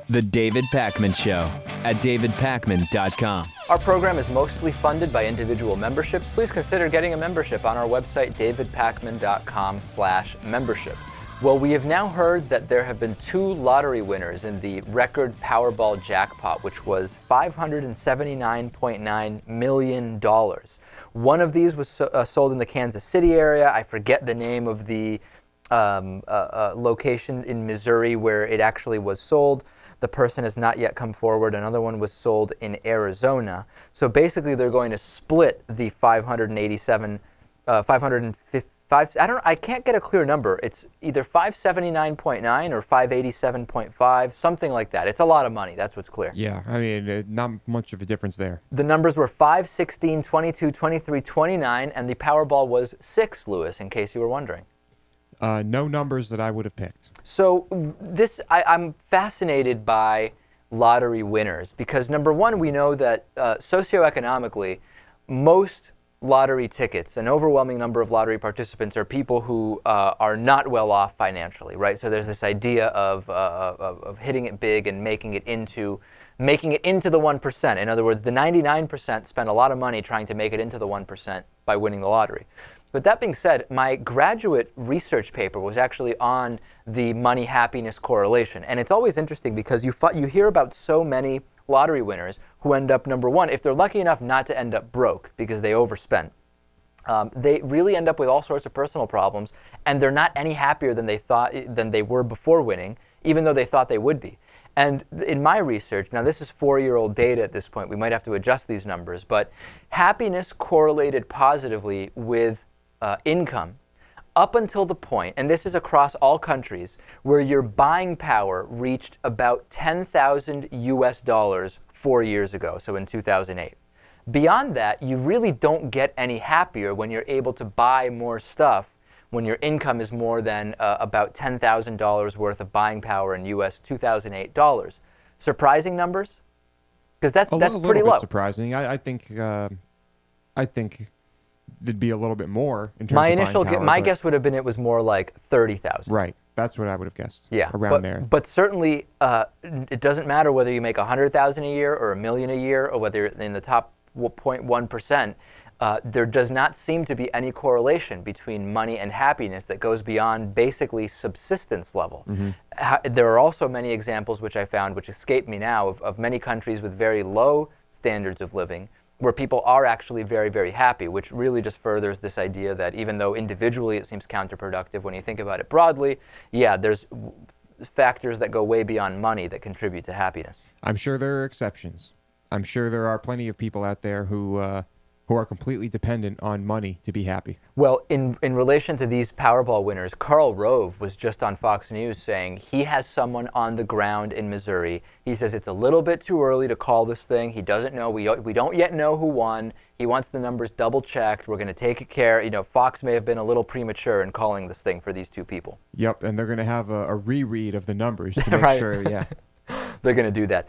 The David Pakman Show at davidpakman.com. Our program is mostly funded by individual memberships. Please consider getting a membership on our website, davidpakman.com/membership. Well, we have now heard that there have been 2 lottery winners in the record Powerball jackpot, which was $579.9 million. One of these was sold in the Kansas City area. I forget the name of the location in Missouri where it actually was sold. The person has not yet come forward. Another one was sold in Arizona. So basically, they're going to split the 550. I can't get a clear number. It's either 579.9 or 587.5, something like that. It's a lot of money. That's what's clear. Yeah, I mean, not much of a difference there. The numbers were 5, 16, 22, 23, 29, and the Powerball was 6, Lewis, in case you were wondering. No numbers that I would have picked. So I'm fascinated by lottery winners because, number one, we know that socioeconomically, most lottery tickets, an overwhelming number of lottery participants are people who are not well off financially, right? So there's this idea of hitting it big and making it into the 1%. In other words, the 99% spend a lot of money trying to make it into the 1% by winning the lottery. But that being said, my graduate research paper was actually on the money-happiness correlation. And it's always interesting because you hear about so many lottery winners who end up, number one, if they're lucky enough not to end up broke because they overspent, they really end up with all sorts of personal problems, and they're not any happier than they were before winning, even though they thought they would be. And in my research, now this is 4-year-old data at this point, we might have to adjust these numbers, but happiness correlated positively with income up until the point, and this is across all countries, where your buying power reached about $10,000 US 4 years ago, so in 2008. Beyond that, you really don't get any happier when you're able to buy more stuff when your income is more than about $10,000 worth of buying power in US 2008 dollars. Surprising numbers? Because that's pretty low. A little bit surprising. I think there'd be a little bit more in terms of buying power, my guess would have been it was more like 30,000. Right. That's what I would have guessed. Yeah, around there. But certainly, it doesn't matter whether you make 100,000 a year or $1 million a year, or whether you're in the top 0.1%. There does not seem to be any correlation between money and happiness that goes beyond basically subsistence level. Mm-hmm. There are also many examples which I found, which escape me now, of many countries with very low standards of living, where people are actually very, very happy, which really just furthers this idea that even though individually it seems counterproductive, when you think about it broadly, yeah, there's factors that go way beyond money that contribute to happiness. I'm sure there are exceptions. I'm sure there are plenty of people out there who are completely dependent on money to be happy. Well, in relation to these Powerball winners, Karl Rove was just on Fox News saying he has someone on the ground in Missouri. He says it's a little bit too early to call this thing. He doesn't know. We don't yet know who won. He wants the numbers double-checked. We're going to take care. You know, Fox may have been a little premature in calling this thing for these 2 people. Yep, and they're going to have a reread of the numbers to make right. sure, yeah. They're going to do that.